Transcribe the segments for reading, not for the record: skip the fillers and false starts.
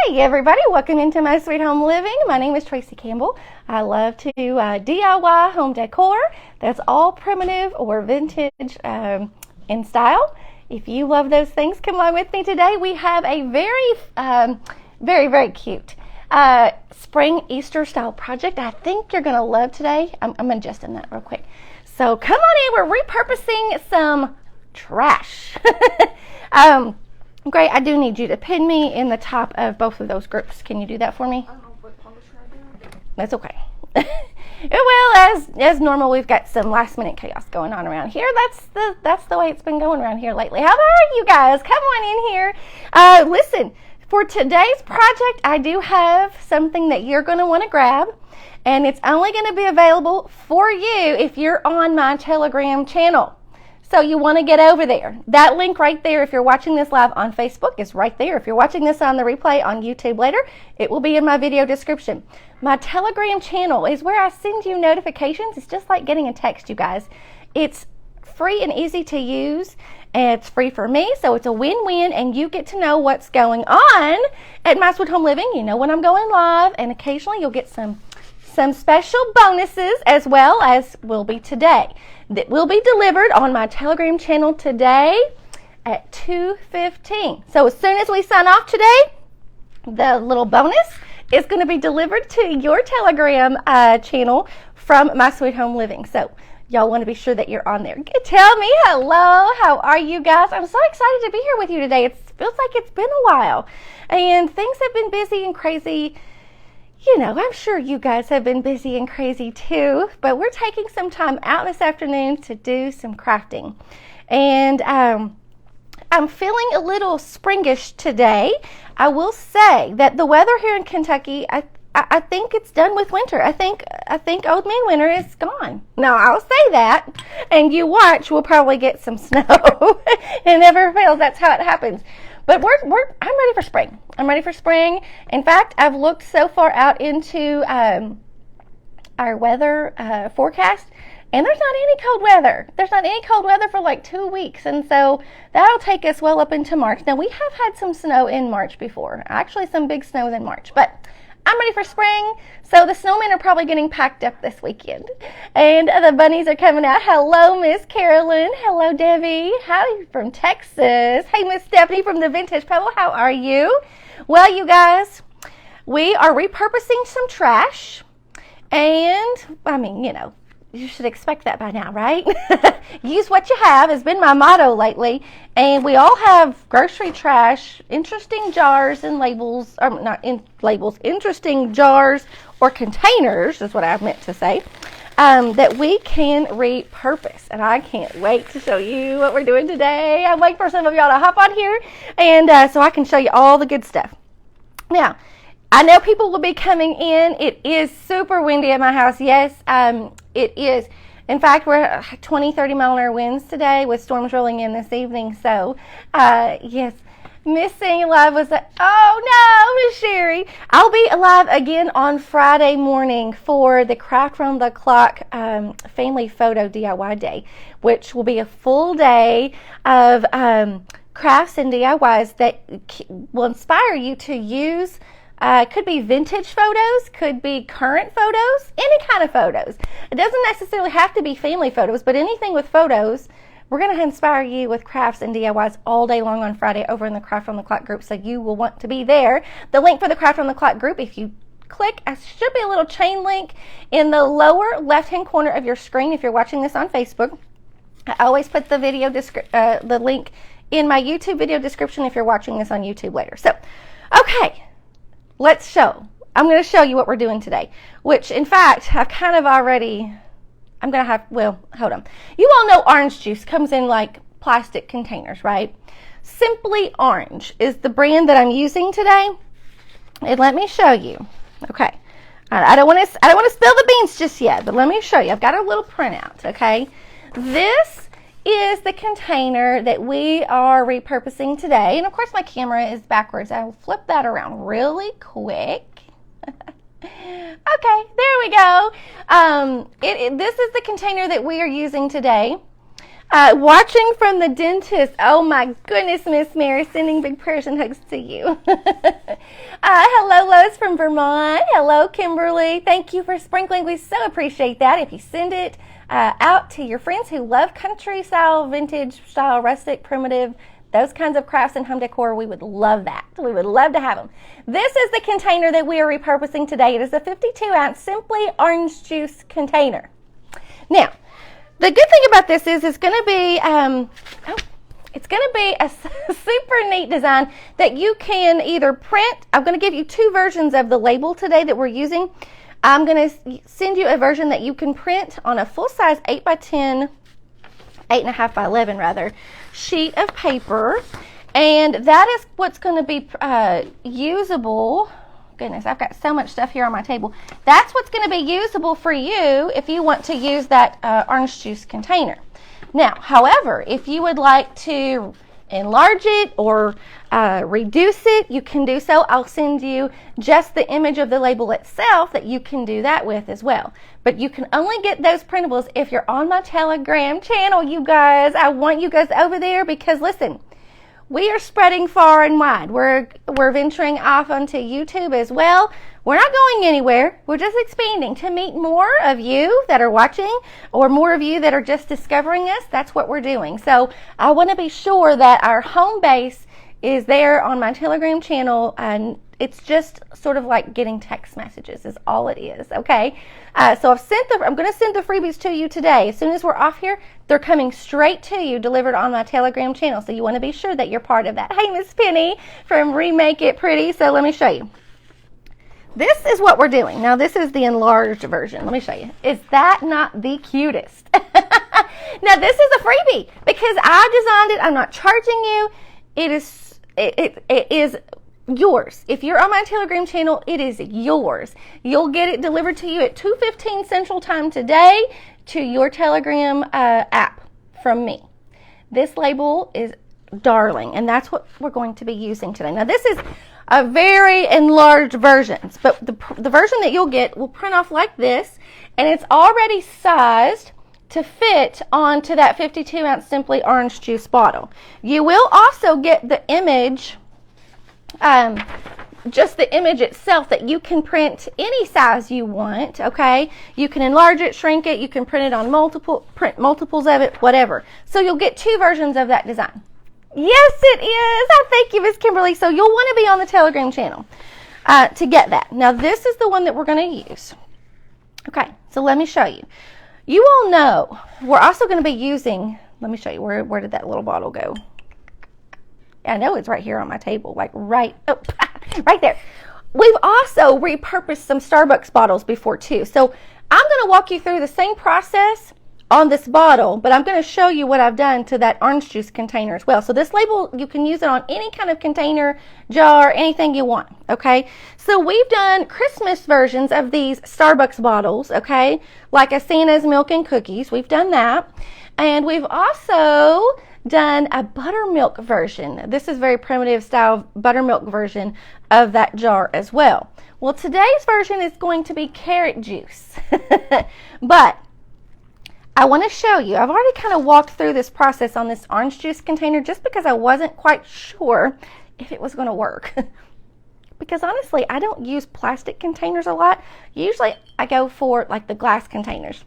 Hey everybody, welcome into My Sweet Home Living. My name is Tracy Campbell. I love to DIY home decor. That's all primitive or vintage in style. If you love those things, come on with me today. We have a very cute spring Easter style project I think you're going to love today. I'm adjusting that real quick. So come on in, we're repurposing some trash. Great, I do need you to pin me in the top of both of those groups. Can you do that for me? I don't know what publisher I do. That's okay. Well, as normal, we've got some last minute chaos going on around here. That's the way it's been going around here lately. How are you guys? Come on in here. Listen, for today's project, I do have something that you're going to want to grab, and it's only going to be available for you if you're on my Telegram channel. So you want to get over there. That link right there, if you're watching this live on Facebook, is right there. If you're watching this on the replay on YouTube later, it will be in my video description. My Telegram channel is where I send you notifications. It's just like getting a text, you guys. It's free and easy to use, and it's free for me, so it's a win-win, and you get to know what's going on at My Sweet Home Living. You know when I'm going live, and occasionally you'll get some special bonuses as well as will be today. That will be delivered on my Telegram channel today at 2:15. So as soon as we sign off today, the little bonus is going to be delivered to your Telegram channel from My Sweet Home Living. So y'all want to be sure that you're on there. Tell me hello. How are you guys? I'm so excited to be here with you today. It feels like it's been a while, and things have been busy and crazy. You know, I'm sure you guys have been busy and crazy too, but we're taking some time out this afternoon to do some crafting. And I'm feeling a little springish today. I will say that the weather here in Kentucky, I think it's done with winter. I think Old Man Winter is gone. Now, I'll say that, and you watch, we'll probably get some snow. It never fails. That's how it happens. But I'm ready for spring. I'm ready for spring. In fact, I've looked so far out into our weather forecast, and there's not any cold weather. There's not any cold weather for like 2 weeks, and so that'll take us well up into March. Now, we have had some snow in March before. Actually, some big snows in March, but I'm ready for spring, so the snowmen are probably getting packed up this weekend. And the bunnies are coming out. Hello, Miss Carolyn. Hello, Debbie. Hi from Texas. Hey, Miss Stephanie from the Vintage Pebble. How are you? Well, you guys, we are repurposing some trash. And, I mean, you know, you should expect that by now, right? Use what you have has been my motto lately. And we all have grocery trash, interesting jars and labels, or not in labels, interesting jars or containers, is what I meant to say, that we can repurpose. And I can't wait to show you what we're doing today. I'm waiting for some of y'all to hop on here, and so I can show you all the good stuff. Now, I know people will be coming in. It is super windy at my house. Yes, it is. In fact, we're at 20, 30 mile an hour winds today with storms rolling in this evening. So, yes, missing live was oh no, Miss Sherry. I'll be live again on Friday morning for the Craft Round the Clock Family Photo DIY Day, which will be a full day of crafts and DIYs that will inspire you to use. Could be vintage photos, could be current photos, any kind of photos. It doesn't necessarily have to be family photos, but anything with photos. We're going to inspire you with crafts and DIYs all day long on Friday over in the Craft on the Clock group, so you will want to be there. The link for the Craft on the Clock group, if you click, it should be a little chain link in the lower left-hand corner of your screen if you're watching this on Facebook. I always put the video the link in my YouTube video description if you're watching this on YouTube later. So, okay. Let's show. I'm going to show you what we're doing today, which in fact, I've kind of already, well, hold on. You all know orange juice comes in like plastic containers, right? Simply Orange is the brand that I'm using today. And let me show you. Okay. I don't want to spill the beans just yet, but let me show you. I've got a little printout, okay? This is the container that we are repurposing today. And of course my camera is backwards. I'll flip that around really quick. Okay, there we go. This is the container that we are using today. Watching from the dentist. Oh my goodness, Miss Mary, sending big prayers and hugs to you. Hello, Lois from Vermont. Hello, Kimberly. Thank you for sprinkling. We so appreciate that. If you send it out to your friends who love country style, vintage style, rustic, primitive, those kinds of crafts and home decor, we would love that. We would love to have them. This is the container that we are repurposing today. It is a 52-ounce Simply Orange Juice container. Now, the good thing about this is it's going to be it's going to be a super neat design that you can either print. I'm going to give you two versions of the label today that we're using. I'm going to send you a version that you can print on a full-size 8x10, 8.5 by 11 rather, sheet of paper, and that is what's going to be usable. Goodness, I've got so much stuff here on my table. That's what's going to be usable for you if you want to use that orange juice container. Now, however, if you would like to enlarge it or reduce it, you can do so. I'll send you just the image of the label itself that you can do that with as well. But you can only get those printables if you're on my Telegram channel, you guys. I want you guys over there because, listen, we are spreading far and wide. We're venturing off onto YouTube as well. We're not going anywhere. We're just expanding to meet more of you that are watching or more of you that are just discovering us. That's what we're doing. So I want to be sure that our home base is there on my Telegram channel, and it's just sort of like getting text messages is all it is, okay? So I'm going to send the freebies to you today. As soon as we're off here, they're coming straight to you, delivered on my Telegram channel. So you want to be sure that you're part of that. Hey, Miss Penny from Remake It Pretty. So let me show you. This is what we're doing. Now, this is the enlarged version. Let me show you. Is that not the cutest? Now, this is a freebie because I designed it. I'm not charging you. It is yours. If you're on my Telegram channel, it is yours. You'll get it delivered to you at 2:15 Central Time today to your Telegram app from me. This label is darling, and that's what we're going to be using today. Now, this is a very enlarged version, but the version that you'll get will print off like this, and it's already sized to fit onto that 52-ounce Simply Orange Juice bottle. You will also get the image, just the image itself, that you can print any size you want, okay? You can enlarge it, shrink it, you can print it on print multiples of it, whatever. So you'll get two versions of that design. Yes, it is. Oh, thank you, Miss Kimberly. So you'll want to be on the Telegram channel to get that. Now, this is the one that we're going to use. Okay, so let me show you. You all know we're also going to be using, let me show you, where did that little bottle go? I know it's right here on my table, like right there. We've also repurposed some Starbucks bottles before too. So I'm going to walk you through the same process on this bottle, but I'm going to show you what I've done to that orange juice container as well. So this label, you can use it on any kind of container, jar, anything you want, okay? So we've done Christmas versions of these Starbucks bottles, okay? Like a Santa's Milk and Cookies. We've done that. And we've also done a buttermilk version. This is very primitive style buttermilk version of that jar as well. Well, today's version is going to be carrot juice. But I want to show you, I've already kind of walked through this process on this orange juice container just because I wasn't quite sure if it was going to work. Because honestly, I don't use plastic containers a lot. Usually I go for like the glass containers.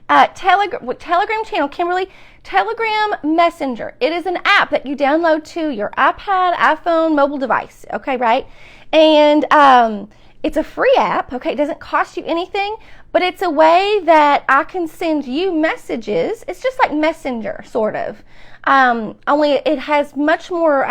Telegram channel, Kimberly, Telegram Messenger. It is an app that you download to your iPad, iPhone, mobile device. Okay, right? And it's a free app. Okay, it doesn't cost you anything, but it's a way that I can send you messages. It's just like Messenger, sort of. Only it has much more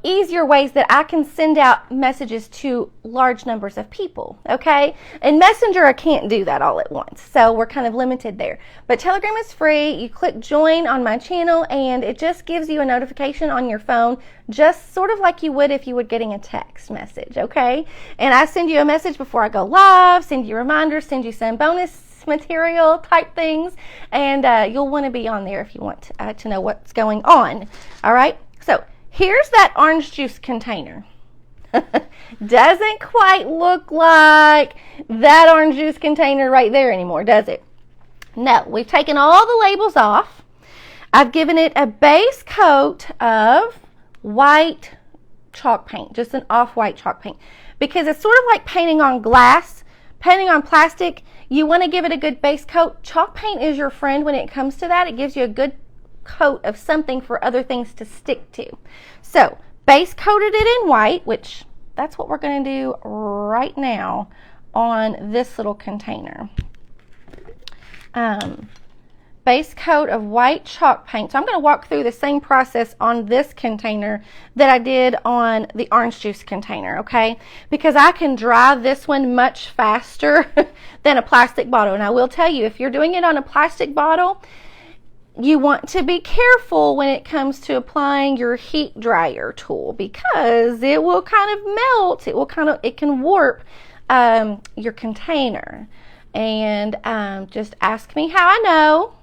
easier ways that I can send out messages to large numbers of people, okay? In Messenger, I can't do that all at once, so we're kind of limited there. But Telegram is free. You click join on my channel, and it just gives you a notification on your phone, just sort of like you would if you were getting a text message, okay? And I send you a message before I go live, send you reminders, send you some bonus material type things, and you'll want to be on there if you want to know what's going on, all right? So here's that orange juice container. Doesn't quite look like that orange juice container right there anymore, does it? No, we've taken all the labels off, I've given it a base coat of white chalk paint, just an off-white chalk paint, because it's sort of like painting on glass, painting on plastic. You want to give it a good base coat. Chalk paint is your friend when it comes to that. It gives you a good coat of something for other things to stick to. So base coated it in white, which that's what we're going to do right now on this little container. Base coat of white chalk paint. So I'm going to walk through the same process on this container that I did on the orange juice container, okay? Because I can dry this one much faster than a plastic bottle. And I will tell you, if you're doing it on a plastic bottle, you want to be careful when it comes to applying your heat dryer tool, because it will kind of melt. It can warp your container. And just ask me how I know.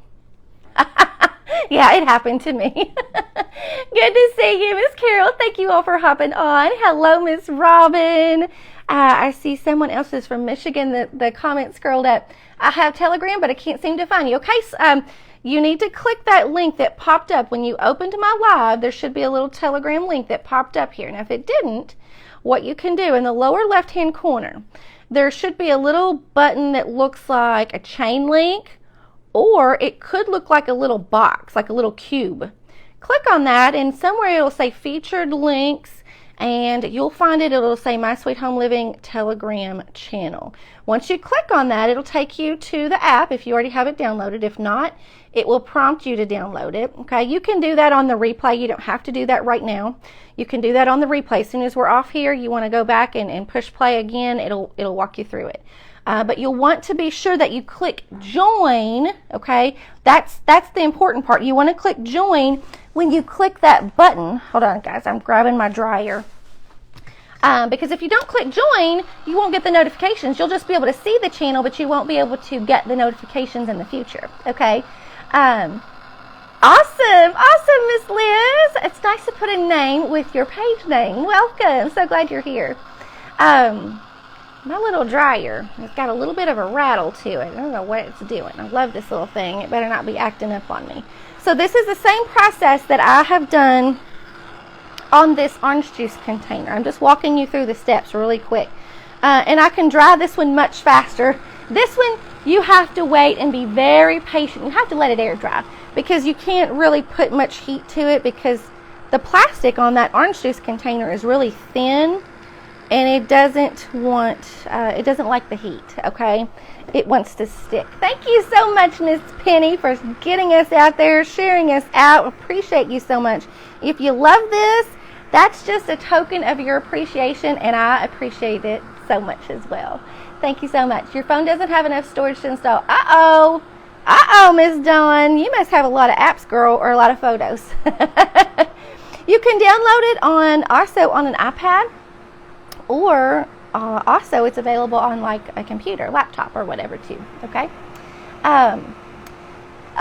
Yeah, it happened to me. Good to see you, Miss Carol. Thank you all for hopping on. Hello, Miss Robin. I see someone else is from Michigan. The comment scrolled up. I have Telegram, but I can't seem to find you. Okay, so, you need to click that link that popped up when you opened my live. There should be a little Telegram link that popped up here. Now, if it didn't, what you can do in the lower left-hand corner, there should be a little button that looks like a chain link, or it could look like a little box, like a little cube. Click on that, and somewhere it'll say featured links, and you'll find it. It'll say My Sweet Home Living Telegram channel. Once you click on that, it'll take you to the app if you already have it downloaded. If not, it will prompt you to download it. Okay, you can do that on the replay. You don't have to do that right now. You can do that on the replay. As soon as we're off here, you want to go back and push play again. It'll walk you through it. But you'll want to be sure that you click join. Okay, that's the important part. You want to click join when you click that button. Hold on, guys. I'm grabbing my dryer. Because if you don't click join, you won't get the notifications. You'll just be able to see the channel, but you won't be able to get the notifications in the future. Okay. Awesome, Miss Liz. It's nice to put a name with your page name. Welcome. So glad you're here. My little dryer has got a little bit of a rattle to it. I don't know what it's doing. I love this little thing. It better not be acting up on me. So this is the same process that I have done on this orange juice container. I'm just walking you through the steps really quick. And I can dry this one much faster. This one, you have to wait and be very patient. You have to let it air dry, because you can't really put much heat to it, because the plastic on that orange juice container is really thin, and it doesn't like the heat, okay? It wants to stick. Thank you so much, Miss Penny, for getting us out there, sharing us out. Appreciate you so much. If you love this, that's just a token of your appreciation, and I appreciate it so much as well. Thank you so much. Your phone doesn't have enough storage to install. Uh-oh, Miss Dawn. You must have a lot of apps, girl, or a lot of photos. You can download it also on an iPad, or also it's available on like a computer, laptop, or whatever too. Okay.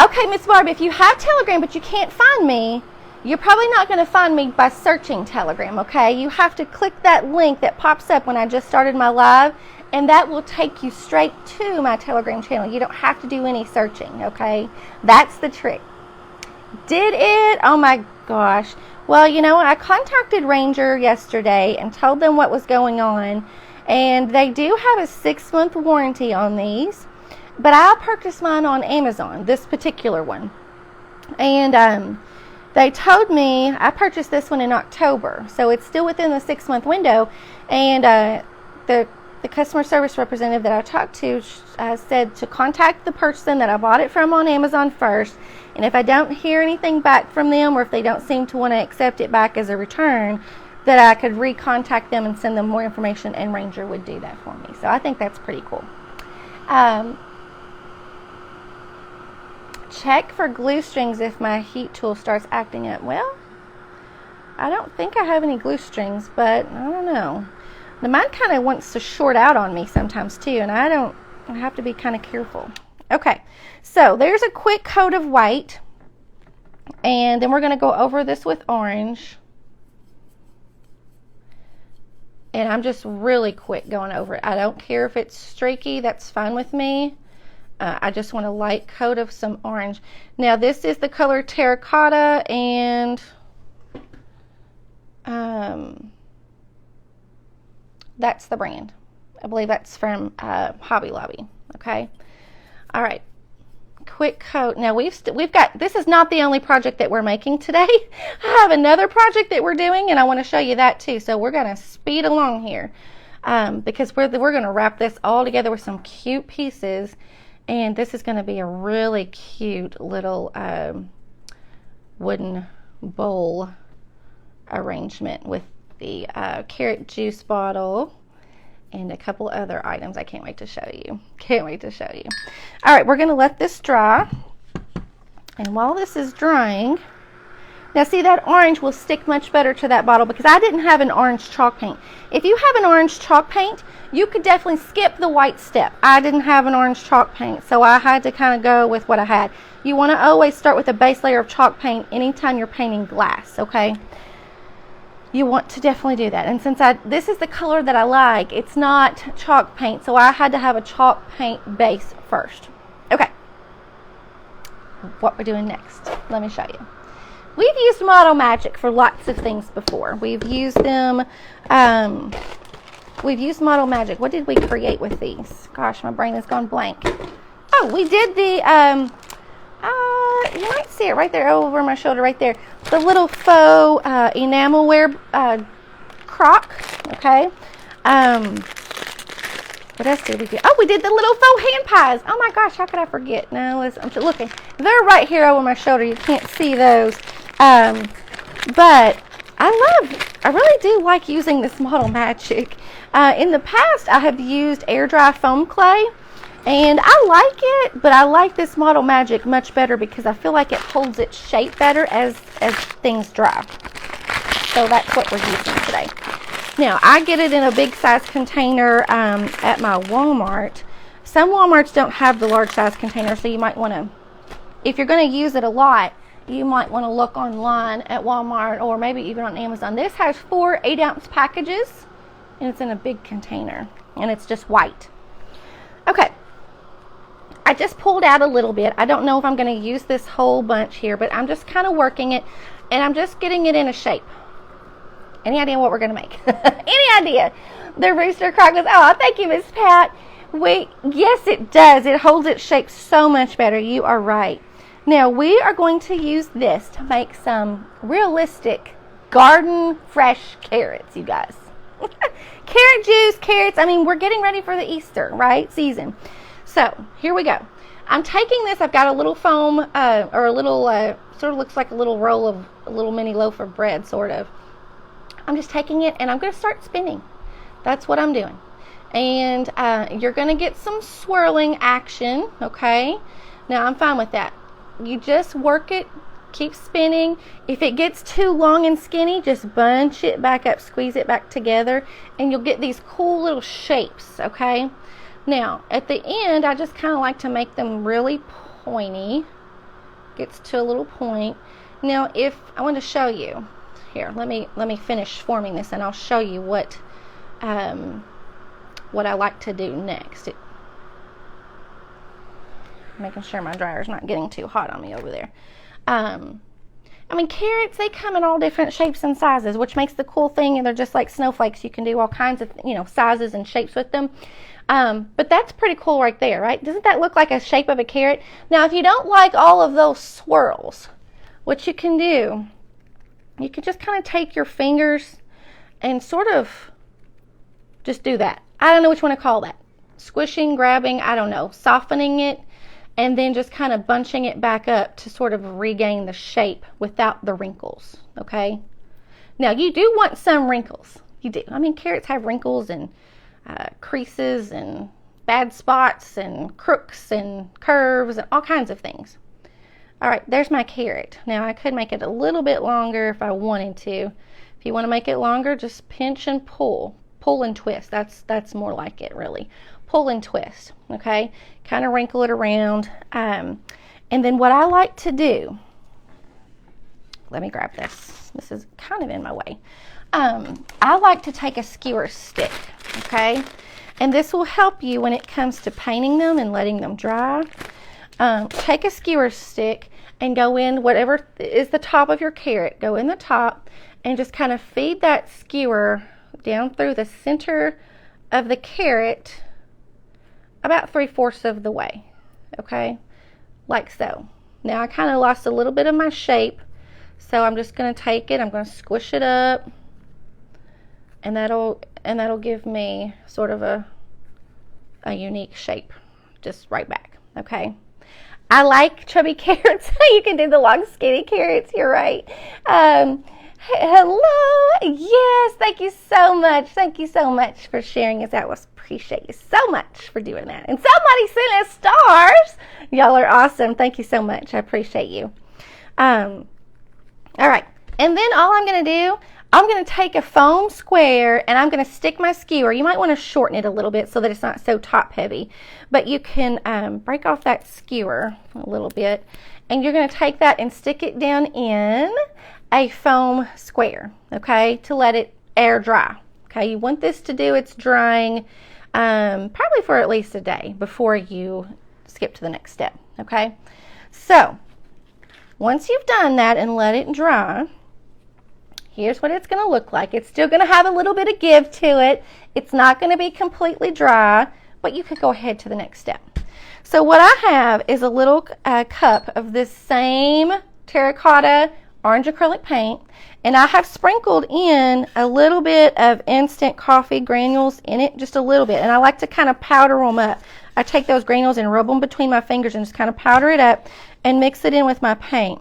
Okay, Miss Barb, if you have Telegram but you can't find me, you're probably not going to find me by searching Telegram. Okay, you have to click that link that pops up when I just started my live, and that will take you straight to my Telegram channel. You don't have to do any searching. Okay, that's the trick. Did it? Oh my gosh. Well, you know, I contacted Ranger yesterday and told them what was going on, and they do have a 6-month warranty on these, but I purchased mine on Amazon, this particular one, and they told me I purchased this one in October, so it's still within the 6-month window, and the customer service representative that I talked to said to contact the person that I bought it from on Amazon first, and if I don't hear anything back from them, or if they don't seem to want to accept it back as a return, that I could recontact them and send them more information, and Ranger would do that for me. So I think that's pretty cool. Check for glue strings if my heat tool starts acting up. Well, I don't think I have any glue strings, but I don't know. The mine kind of wants to short out on me sometimes too, and I have to be kind of careful. Okay, so there's a quick coat of white, and then we're going to go over this with orange. And I'm just really quick going over it. I don't care if it's streaky, that's fine with me. I just want a light coat of some orange. Now this is the color Terracotta, and that's the brand. I believe that's from Hobby Lobby. Okay. All right. Quick coat. Now we've got, this is not the only project that we're making today. I have another project that we're doing, and I want to show you that too. So we're going to speed along here because we're going to wrap this all together with some cute pieces, and this is going to be a really cute little wooden bowl arrangement with the carrot juice bottle and a couple other items. I can't wait to show you. Can't wait to show you. All right, we're going to let this dry. And while this is drying, now see, that orange will stick much better to that bottle because I didn't have an orange chalk paint. If you have an orange chalk paint, you could definitely skip the white step. I didn't have an orange chalk paint, so I had to kind of go with what I had. You want to always start with a base layer of chalk paint anytime you're painting glass, okay? You want to definitely do that. And since this is the color that I like, it's not chalk paint, so I had to have a chalk paint base first. Okay. What we're doing next, let me show you. We've used Model Magic for lots of things before. We've used them, we've used Model Magic. What did we create with these? Gosh, my brain has gone blank. Oh, we did the, you might see it right there over my shoulder right there. The little faux enamelware crock, okay? What else did we do? Oh, we did the little faux hand pies. Oh my gosh, how could I forget? No, I'm just looking. They're right here over my shoulder. You can't see those. But I really do like using this Model Magic. In the past, I have used air dry foam clay. And I like it, but I like this Model Magic much better because I feel like it holds its shape better as things dry. So that's what we're using today. Now, I get it in a big size container at my Walmart. Some Walmarts don't have the large size container, so you might want to, if you're going to use it a lot, you might want to look online at Walmart or maybe even on Amazon. This has 4 8-ounce packages, and it's in a big container, and it's just white. Okay. I just pulled out a little bit. I don't know if I'm going to use this whole bunch here, but I'm just kind of working it, and I'm just getting it in a shape. Any idea what we're going to make? Any idea? The rooster crock goes, oh, thank you, Miss Pat. Yes, it does. It holds its shape so much better. You are right. Now, we are going to use this to make some realistic garden fresh carrots, you guys. Carrot juice, carrots. I mean, we're getting ready for the Easter, right, season. So, here we go. I'm taking this, I've got a little foam, or a little, sort of looks like a little roll of, a little mini loaf of bread, sort of. I'm just taking it, and I'm going to start spinning. That's what I'm doing. And you're going to get some swirling action, okay? Now, I'm fine with that. You just work it, keep spinning. If it gets too long and skinny, just bunch it back up, squeeze it back together, and you'll get these cool little shapes, okay? Now, at the end, I just kind of like to make them really pointy. Gets to a little point. Now, if I want to show you, here, let me finish forming this, and I'll show you what I like to do next. Making sure my dryer's not getting too hot on me over there. I mean, carrots, they come in all different shapes and sizes, which makes the cool thing, and they're just like snowflakes. You can do all kinds of, sizes and shapes with them. But that's pretty cool right there, right? Doesn't that look like a shape of a carrot? Now, if you don't like all of those swirls, what you can do, you can just kind of take your fingers and sort of just do that. I don't know which one to call that. Squishing, grabbing, I don't know. Softening it, and then just kind of bunching it back up to sort of regain the shape without the wrinkles, okay? Now, you do want some wrinkles. You do. I mean, carrots have wrinkles and creases and bad spots and crooks and curves and all kinds of things. All right, there's my carrot. Now, I could make it a little bit longer if I wanted to. If you want to make it longer, just pinch and pull. Pull and twist. That's more like it, really. Pull and twist, okay? Kind of wrinkle it around. And then what I like to do, let me grab this. This is kind of in my way. I like to take a skewer stick, okay? And this will help you when it comes to painting them and letting them dry. Take a skewer stick and go in whatever is the top of your carrot. Go in the top and just kind of feed that skewer down through the center of the carrot about 3/4 of the way. Okay, like so. Now I kind of lost a little bit of my shape, so I'm just going to take it, I'm going to squish it up, and that'll give me sort of a unique shape just right back. Okay, I like chubby carrots. You can do the long skinny carrots, you're right. Hello, yes, thank you so much for sharing us out. Appreciate you so much for doing that. And somebody sent us stars. Y'all are awesome. Thank you so much. I appreciate you. All right, and then all I'm going to do, I'm going to take a foam square and I'm going to stick my skewer. You might want to shorten it a little bit so that it's not so top heavy, but you can break off that skewer a little bit, and you're going to take that and stick it down in a foam square, okay, to let it air dry. Okay, you want this to do its drying probably for at least a day before you skip to the next step. Okay, so once you've done that and let it dry, here's what it's going to look like. It's still going to have a little bit of give to it. It's not going to be completely dry, but you could go ahead to the next step. So what I have is a little cup of this same terracotta orange acrylic paint, and I have sprinkled in a little bit of instant coffee granules in it, just a little bit, and I like to kind of powder them up. I take those granules and rub them between my fingers and just kind of powder it up and mix it in with my paint.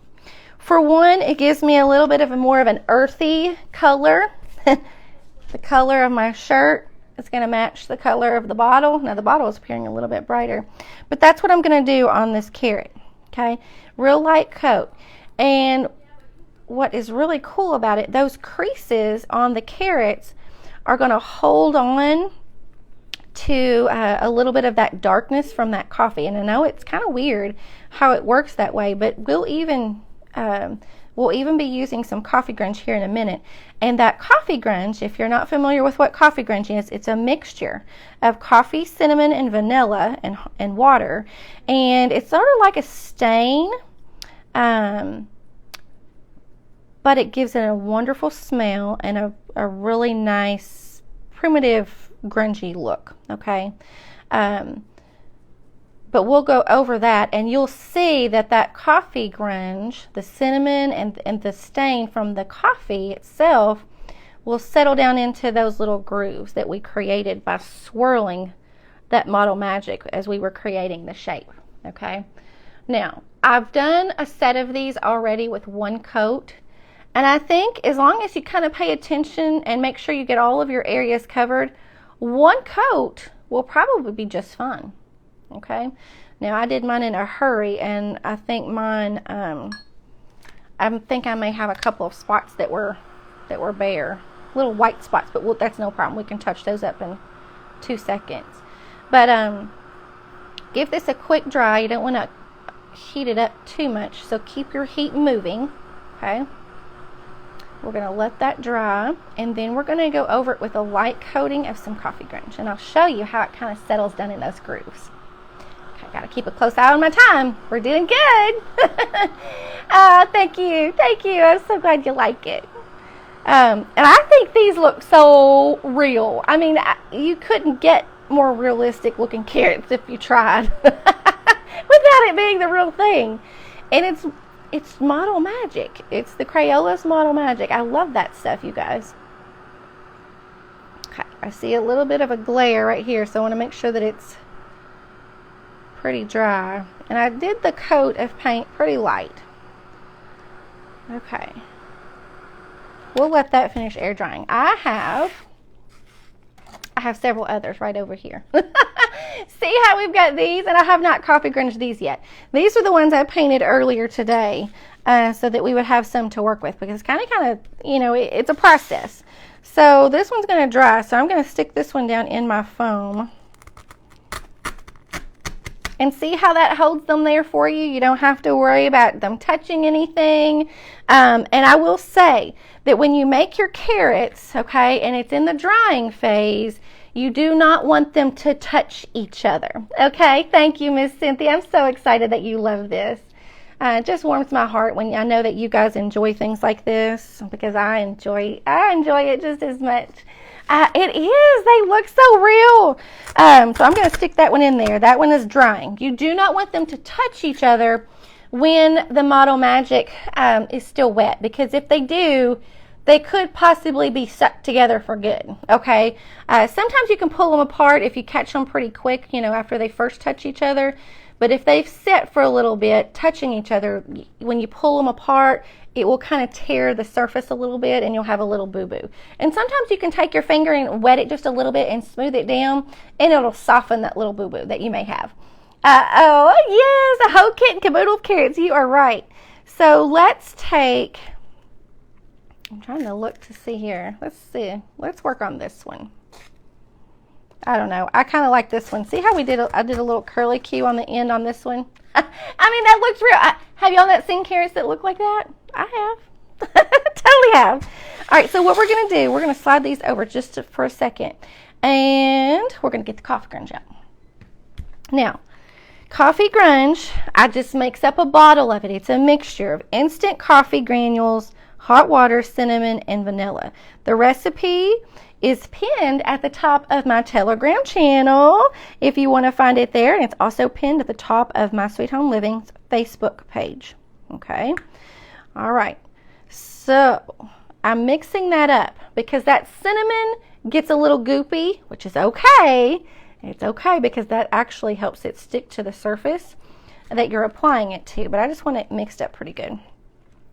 For one, it gives me a little bit of more of an earthy color. The color of my shirt is going to match the color of the bottle. Now the bottle is appearing a little bit brighter, but that's what I'm going to do on this carrot. Okay, real light coat. And what is really cool about it, those creases on the carrots are going to hold on to a little bit of that darkness from that coffee. And I know it's kind of weird how it works that way, but we'll even be using some coffee grunge here in a minute. And that coffee grunge, if you're not familiar with what coffee grunge is, it's a mixture of coffee, cinnamon, and vanilla and water. And it's sort of like a stain, but it gives it a wonderful smell and a really nice, primitive, grungy look, okay? But we'll go over that, and you'll see that coffee grunge, the cinnamon and the stain from the coffee itself, will settle down into those little grooves that we created by swirling that model magic as we were creating the shape, okay? Now, I've done a set of these already with one coat, and I think as long as you kind of pay attention and make sure you get all of your areas covered, one coat will probably be just fine. Okay, now I did mine in a hurry, and I think mine, I think I may have a couple of spots that were bare, little white spots, but that's no problem. We can touch those up in 2 seconds. But give this a quick dry. You don't want to heat it up too much, so keep your heat moving. Okay, we're going to let that dry, and then we're going to go over it with a light coating of some coffee grunge, and I'll show you how it kind of settles down in those grooves. Okay, got to keep a close eye on my time. We're doing good. Thank you. I'm so glad you like it. And I think these look so real. I mean, you couldn't get more realistic looking carrots if you tried without it being the real thing. And it's model magic. It's the Crayola's model magic. I love that stuff, you guys. Okay, I see a little bit of a glare right here, so I want to make sure that it's pretty dry. And I did the coat of paint pretty light. Okay. We'll let that finish air drying. I have several others right over here. See how we've got these? And I have not coffee grunged these yet. These are the ones I painted earlier today, so that we would have some to work with, because kind of, you know, it's a process. So this one's going to dry, so I'm going to stick this one down in my foam. And see how that holds them there for you? You don't have to worry about them touching anything. And I will say that when you make your carrots, okay, and it's in the drying phase, You do not want them to touch each other. Okay, thank you, Miss Cynthia. I'm so excited that you love this. It just warms my heart when I know that you guys enjoy things like this, because I enjoy it just as much. It is. They look so real. So I'm going to stick that one in there. That one is drying. You do not want them to touch each other when the Model Magic is still wet, because if they do, they could possibly be stuck together for good. Okay. Sometimes you can pull them apart if you catch them pretty quick, after they first touch each other. But if they've set for a little bit, touching each other, when you pull them apart, it will kind of tear the surface a little bit and you'll have a little boo-boo. And sometimes you can take your finger and wet it just a little bit and smooth it down, and it'll soften that little boo-boo that you may have. Oh, yes, a whole kit and caboodle of carrots. You are right. So let's take, I'm trying to look to see here. Let's see. Let's work on this one. I don't know. I kind of like this one. See how I did a little curly Q on the end on this one? I mean, that looks real. Have y'all not seen carrots that look like that? I have. Totally have. All right, so what we're going to do, we're going to slide these over just for a second. And we're going to get the coffee grunge out. Now, coffee grunge, I just mix up a bottle of it. It's a mixture of instant coffee granules, hot water, cinnamon, and vanilla. The recipe is pinned at the top of my Telegram channel if you want to find it there, and it's also pinned at the top of my Sweet Home Living's Facebook page. Okay, all right, so I'm mixing that up because that cinnamon gets a little goopy, which is okay. It's okay because that actually helps it stick to the surface that you're applying it to, but I just want it mixed up pretty good.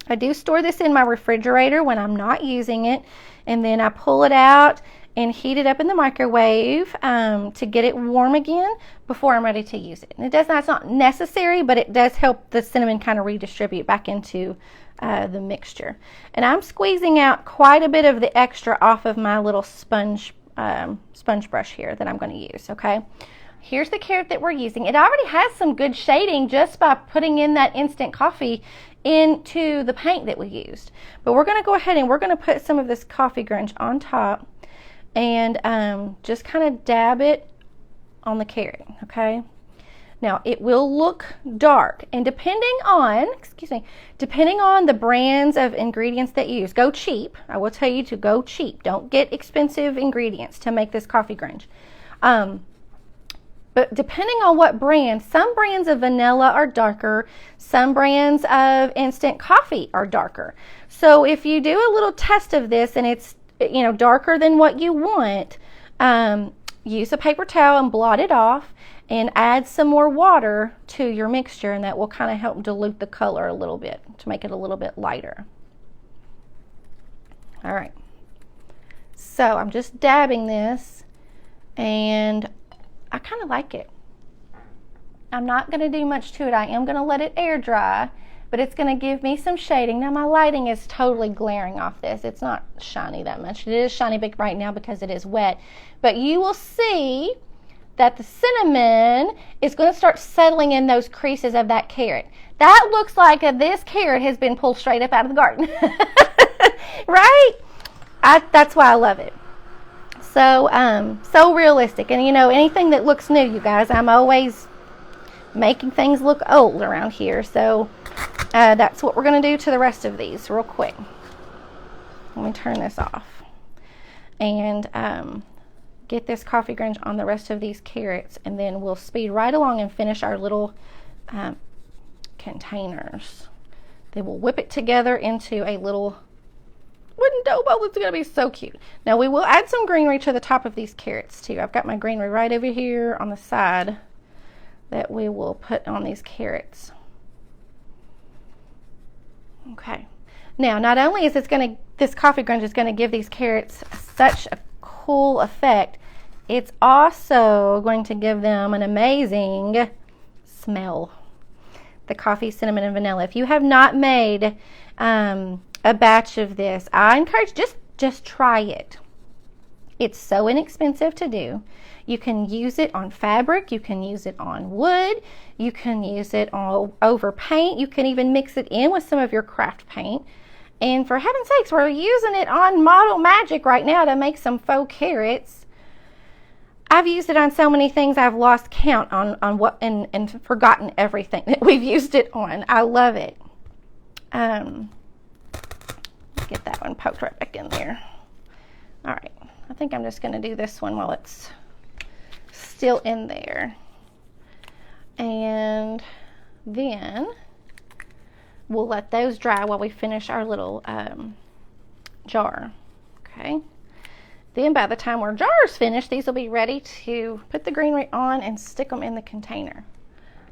I do store this in my refrigerator when I'm not using it, and then I pull it out and heat it up in the microwave to get it warm again before I'm ready to use it. And that's not necessary, but it does help the cinnamon kind of redistribute back into the mixture. And I'm squeezing out quite a bit of the extra off of my little sponge brush here that I'm going to use, okay? Here's the carrot that we're using. It already has some good shading just by putting in that instant coffee into the paint that we used. But we're going to go ahead and we're going to put some of this coffee grunge on top and just kind of dab it on the carrot, okay? Now, it will look dark, and depending on the brands of ingredients that you use, go cheap. I will tell you to go cheap. Don't get expensive ingredients to make this coffee grunge. But depending on what brand, some brands of vanilla are darker, some brands of instant coffee are darker. So if you do a little test of this and it's darker than what you want, use a paper towel and blot it off and add some more water to your mixture, and that will kind of help dilute the color a little bit to make it a little bit lighter. All right, so I'm just dabbing this, and I kind of like it. I'm not going to do much to it. I am going to let it air dry, but it's going to give me some shading. Now my lighting is totally glaring off this. It's not shiny that much. It is shiny big right now because it is wet, but you will see that the cinnamon is going to start settling in those creases of that carrot. That looks like this carrot has been pulled straight up out of the garden. Right? That's why I love it. So realistic. And anything that looks new, you guys, I'm always making things look old around here. So that's what we're going to do to the rest of these real quick. Let me turn this off and get this coffee grunge on the rest of these carrots, and then we'll speed right along and finish our little containers. Then we'll whip it together into a little wooden dough bowl. It's going to be so cute. Now we will add some greenery to the top of these carrots too. I've got my greenery right over here on the side that we will put on these carrots. Okay. Now, not only is this coffee grunge is going to give these carrots such a cool effect, it's also going to give them an amazing smell. The coffee, cinnamon, and vanilla. If you have not made a batch of this, I encourage just try it. It's so inexpensive to do. You can use it on fabric, you can use it on wood, you can use it all over paint, you can even mix it in with some of your craft paint. And for heaven's sakes, we're using it on Model Magic right now to make some faux carrots. I've used it on so many things I've lost count on what and forgotten everything that we've used it on. I love it. Get that one poked right back in there. All right, I think I'm just going to do this one while it's still in there. And then we'll let those dry while we finish our little jar. Okay. Then by the time our jar is finished, these will be ready to put the greenery on and stick them in the container.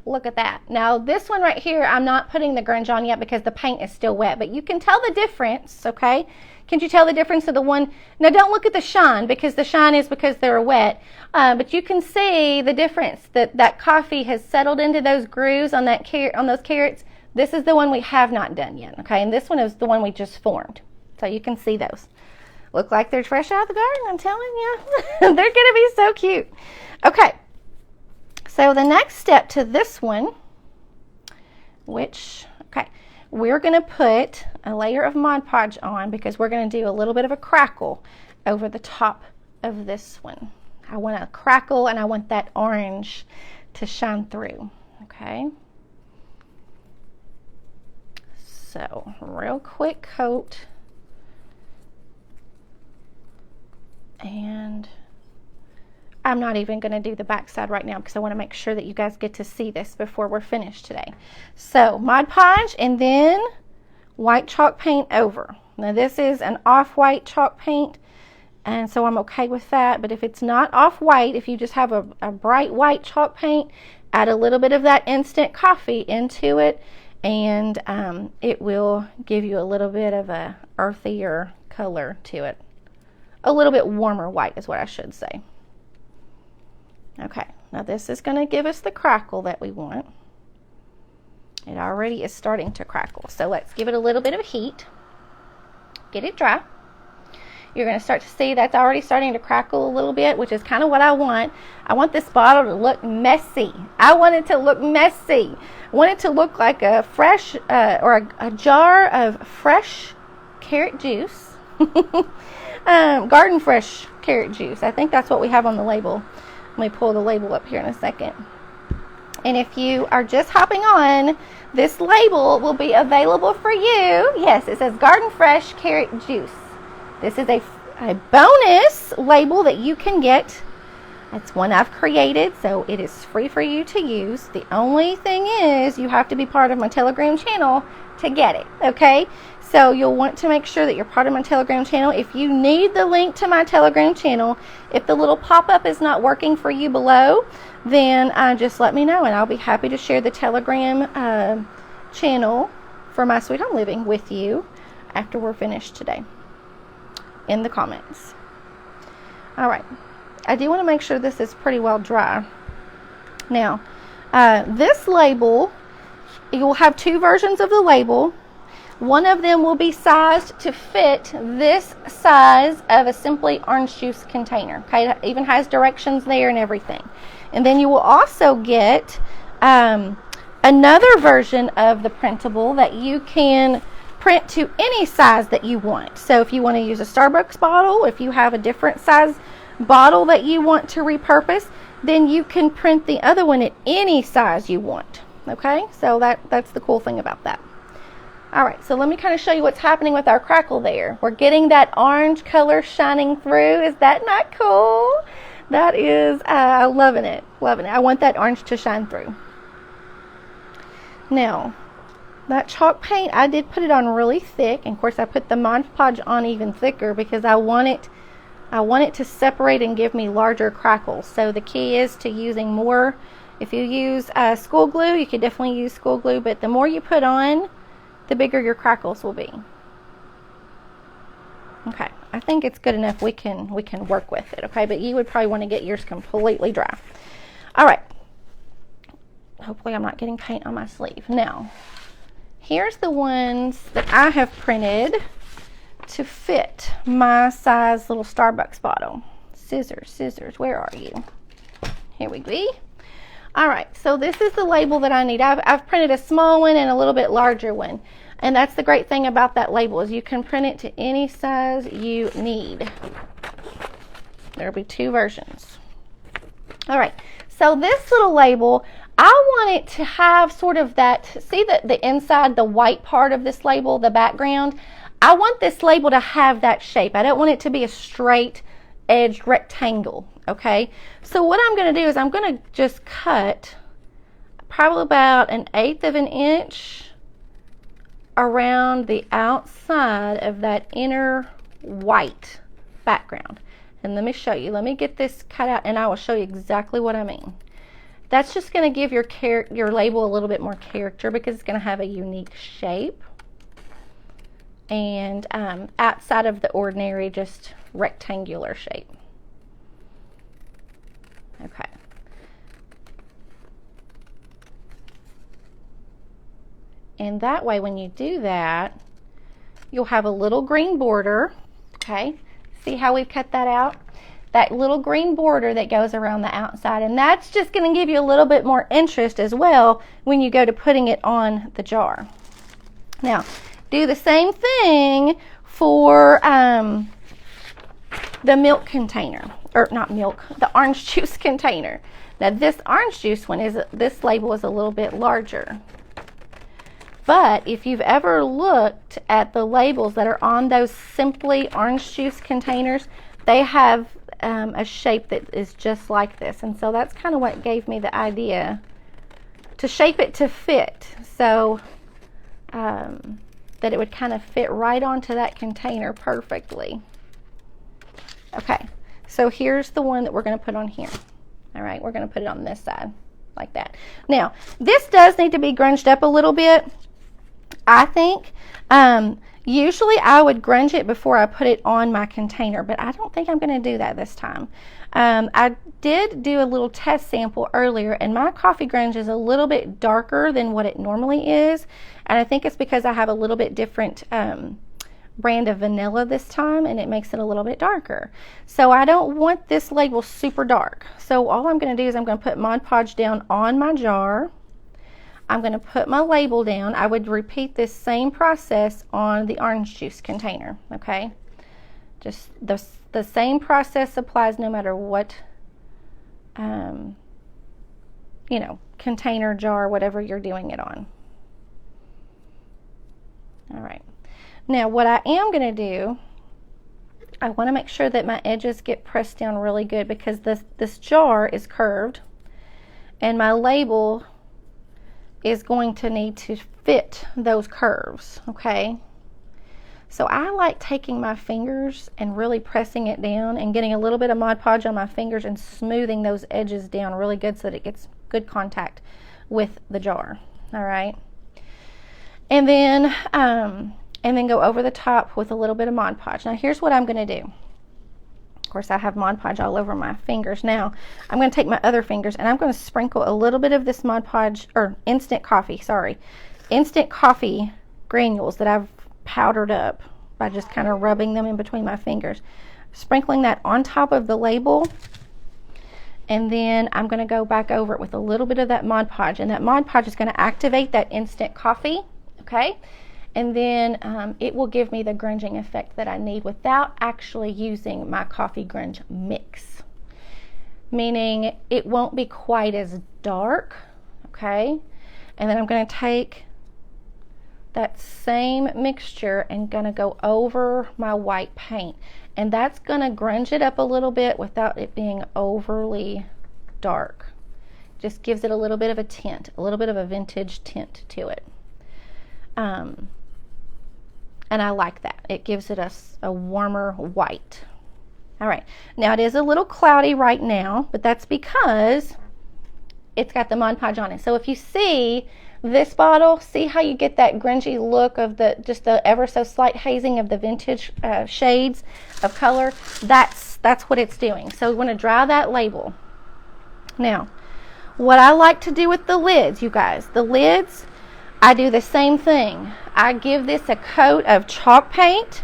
Look at that. Now this one right here, I'm not putting the grunge on yet because the paint is still wet, but you can tell the difference, okay? Can you tell the difference of the one? Now don't look at the shine because the shine is because they're wet, but you can see the difference that coffee has settled into those grooves on those carrots. This is the one we have not done yet, okay? And this one is the one we just formed. So you can see those. Look like they're fresh out of the garden, I'm telling you. They're going to be so cute. Okay, so the next step to this one, we're going to put a layer of Mod Podge on because we're going to do a little bit of a crackle over the top of this one. I want a crackle and I want that orange to shine through, okay? So, real quick coat. And I'm not even going to do the back side right now because I want to make sure that you guys get to see this before we're finished today. So Mod Podge and then white chalk paint over. Now this is an off-white chalk paint, and so I'm okay with that. But if it's not off-white, if you just have a bright white chalk paint, add a little bit of that instant coffee into it, and it will give you a little bit of a earthier color to it. A little bit warmer white is what I should say. Okay, now this is going to give us the crackle that we want. It already is starting to crackle, so let's give it a little bit of heat. Get it dry. You're going to start to see that's already starting to crackle a little bit, which is kind of what I want. I want this bottle to look messy. I want it to look messy. I want it to look like a fresh or a jar of fresh carrot juice. Garden fresh carrot juice. I think that's what we have on the label. Let me pull the label up here in a second. And if you are just hopping on, this label will be available for you. Yes, it says Garden Fresh Carrot Juice. This is a bonus label that you can get. It's one I've created, so it is free for you to use. The only thing is you have to be part of my Telegram channel to get it, okay? So you'll want to make sure that you're part of my Telegram channel. If you need the link to my Telegram channel, if the little pop-up is not working for you below, then just let me know and I'll be happy to share the Telegram channel for My Sweet Home Living with you after we're finished today in the comments. All right, I do want to make sure this is pretty well dry. Now, this label, you will have two versions of the label. One of them will be sized to fit this size of a Simply Orange Juice container. Okay, it even has directions there and everything. And then you will also get another version of the printable that you can print to any size that you want. So if you want to use a Starbucks bottle, if you have a different size bottle that you want to repurpose, then you can print the other one at any size you want. Okay, so that's the cool thing about that. All right, so let me kind of show you what's happening with our crackle there. We're getting that orange color shining through. Is that not cool? That is, loving it, loving it. I want that orange to shine through. Now, that chalk paint, I did put it on really thick. And of course, I put the Mod Podge on even thicker because I want it to separate and give me larger crackles. So the key is to using more. If you use school glue, you could definitely use school glue, but the more you put on, the bigger your crackles will be. Okay, I think it's good enough. We can work with it, okay? But you would probably want to get yours completely dry. All right. Hopefully I'm not getting paint on my sleeve. Now, here's the ones that I have printed to fit my size little Starbucks bottle. Scissors, scissors, where are you? Here we go. All right, so this is the label that I need. I've printed a small one and a little bit larger one. And that's the great thing about that label is you can print it to any size you need. There'll be two versions. All right, so this little label, I want it to have sort of that, see the inside, the white part of this label, the background? I want this label to have that shape. I don't want it to be a straight edged rectangle, okay? So what I'm going to do is I'm going to just cut probably about 1/8 of an inch around the outside of that inner white background. And let me show you. Let me get this cut out and I will show you exactly what I mean. That's just going to give your label a little bit more character because it's going to have a unique shape and outside of the ordinary just rectangular shape. Okay. And that way when you do that, you'll have a little green border, okay? See how we've cut that out? That little green border that goes around the outside, and that's just going to give you a little bit more interest as well when you go to putting it on the jar. Now, do the same thing for the milk container, or not milk, the orange juice container. Now this orange juice one, this label is a little bit larger. But if you've ever looked at the labels that are on those Simply orange juice containers, they have a shape that is just like this. And so that's kind of what gave me the idea to shape it to fit. So that it would kind of fit right onto that container perfectly. Okay, so here's the one that we're going to put on here. All right, we're going to put it on this side like that. Now, this does need to be grunged up a little bit, I think. Usually I would grunge it before I put it on my container, but I don't think I'm going to do that this time. I did do a little test sample earlier, and my coffee grunge is a little bit darker than what it normally is, and I think it's because I have a little bit different brand of vanilla this time, and it makes it a little bit darker. So I don't want this label super dark. So all I'm going to do is I'm going to put Mod Podge down on my jar. I'm going to put my label down. I would repeat this same process on the orange juice container, okay? Just the same process applies no matter what, you know, container, jar, whatever you're doing it on. All right. Now what I am going to do, I want to make sure that my edges get pressed down really good because this jar is curved and my label is going to need to fit those curves, okay? So I like taking my fingers and really pressing it down and getting a little bit of Mod Podge on my fingers and smoothing those edges down really good so that it gets good contact with the jar, all right? And then go over the top with a little bit of Mod Podge. Now here's what I'm gonna do. Of course, I have Mod Podge all over my fingers. Now, I'm going to take my other fingers and I'm going to sprinkle a little bit of this Mod Podge, or instant coffee granules that I've powdered up by just kind of rubbing them in between my fingers. Sprinkling that on top of the label, and then I'm going to go back over it with a little bit of that Mod Podge, and that Mod Podge is going to activate that instant coffee, okay? And then it will give me the grunging effect that I need without actually using my coffee grunge mix. Meaning it won't be quite as dark, okay? And then I'm going to take that same mixture and going to go over my white paint. And that's going to grunge it up a little bit without it being overly dark. Just gives it a little bit of a tint, a little bit of a vintage tint to it. And I like that. It gives it a warmer white. All right, now it is a little cloudy right now, but that's because it's got the Mod Podge on it. So if you see this bottle, see how you get that grungy look of just the ever so slight hazing of the vintage shades of color? That's what it's doing. So we want to dry that label. Now, what I like to do with the lids, you guys, the lids, I do the same thing. I give this a coat of chalk paint,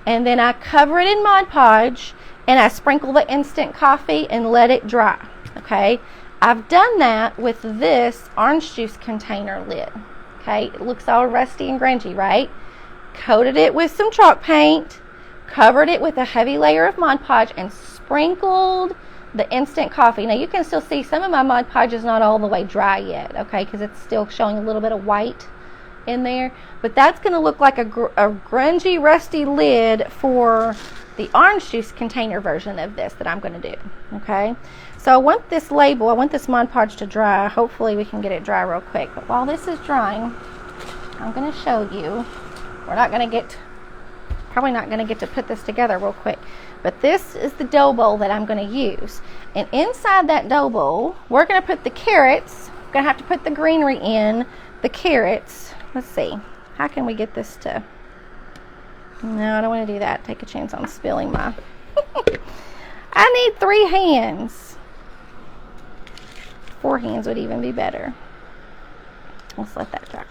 and then I cover it in Mod Podge, and I sprinkle the instant coffee and let it dry, okay? I've done that with this orange juice container lid, okay? It looks all rusty and grungy, right? Coated it with some chalk paint, covered it with a heavy layer of Mod Podge, and sprinkled the instant coffee. Now you can still see some of my Mod Podge is not all the way dry yet, okay, because it's still showing a little bit of white in there. But that's going to look like a grungy, rusty lid for the orange juice container version of this that I'm going to do, okay? So I want this label, I want this Mod Podge to dry. Hopefully we can get it dry real quick. But while this is drying, I'm going to show you. We're not going to get, probably not going to get to put this together real quick. But this is the dough bowl that I'm going to use. And inside that dough bowl, we're going to put the carrots. We're going to have to put the greenery in, the carrots. Let's see. How can we get this to... No, I don't want to do that. Take a chance on spilling my... I need 3 hands. 4 hands would even be better. Let's let that dry.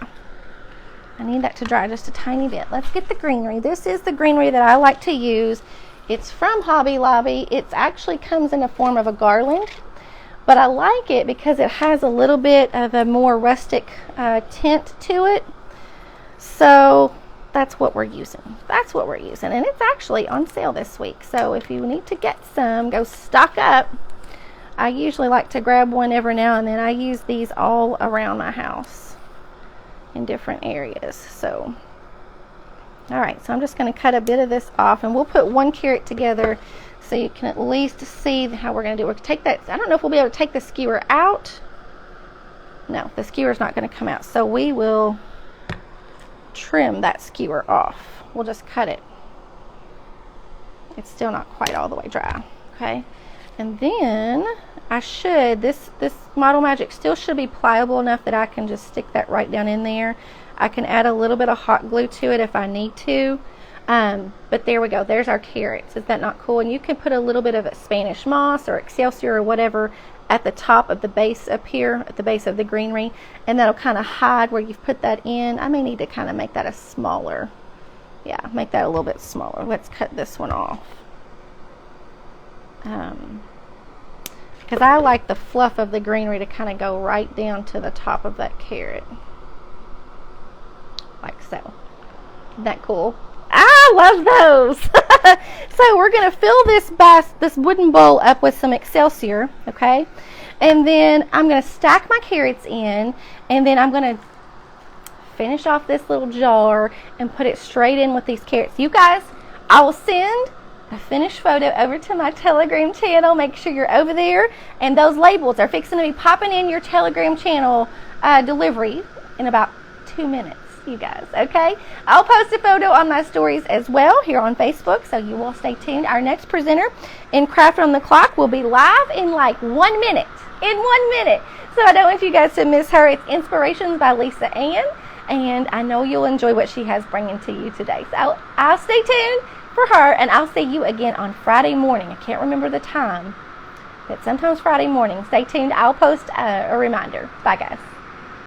I need that to dry just a tiny bit. Let's get the greenery. This is the greenery that I like to use. It's from Hobby Lobby. It actually comes in the form of a garland, but I like it because it has a little bit of a more rustic tint to it. So that's what we're using. That's what we're using. And it's actually on sale this week. So if you need to get some, go stock up. I usually like to grab one every now and then. I use these all around my house in different areas. So all right, so I'm just going to cut a bit of this off, and we'll put 1 carrot together so you can at least see how we're going to do it. We'll take that. I don't know if we'll be able to take the skewer out. No, the skewer's not going to come out. So we will trim that skewer off. We'll just cut it. It's still not quite all the way dry. Okay, and then I should, this Model Magic still should be pliable enough that I can just stick that right down in there. I can add a little bit of hot glue to it if I need to. But there we go. There's our carrots. Is that not cool? And you can put a little bit of Spanish moss or Excelsior or whatever at the top of the base up here, at the base of the greenery. And that'll kind of hide where you've put that in. I may need to kind of make that a smaller. Yeah, make that a little bit smaller. Let's cut this one off. Because I like the fluff of the greenery to kind of go right down to the top of that carrot. Like so. Isn't that cool? I love those. So we're going to fill this wooden bowl up with some Excelsior, okay? And then I'm going to stack my carrots in, and then I'm going to finish off this little jar and put it straight in with these carrots. You guys, I will send a finished photo over to my Telegram channel. Make sure you're over there, and those labels are fixing to be popping in your Telegram channel delivery in about 2 minutes. You guys, okay? I'll post a photo on my stories as well here on Facebook, so you will stay tuned. Our next presenter in Craft on the Clock will be live in like 1 minute. In 1 minute. So I don't want you guys to miss her. It's Inspirations by Lisa Ann, and I know you'll enjoy what she has bringing to you today. So I'll stay tuned for her, and I'll see you again on Friday morning. I can't remember the time, but sometimes Friday morning. Stay tuned. I'll post a reminder. Bye, guys.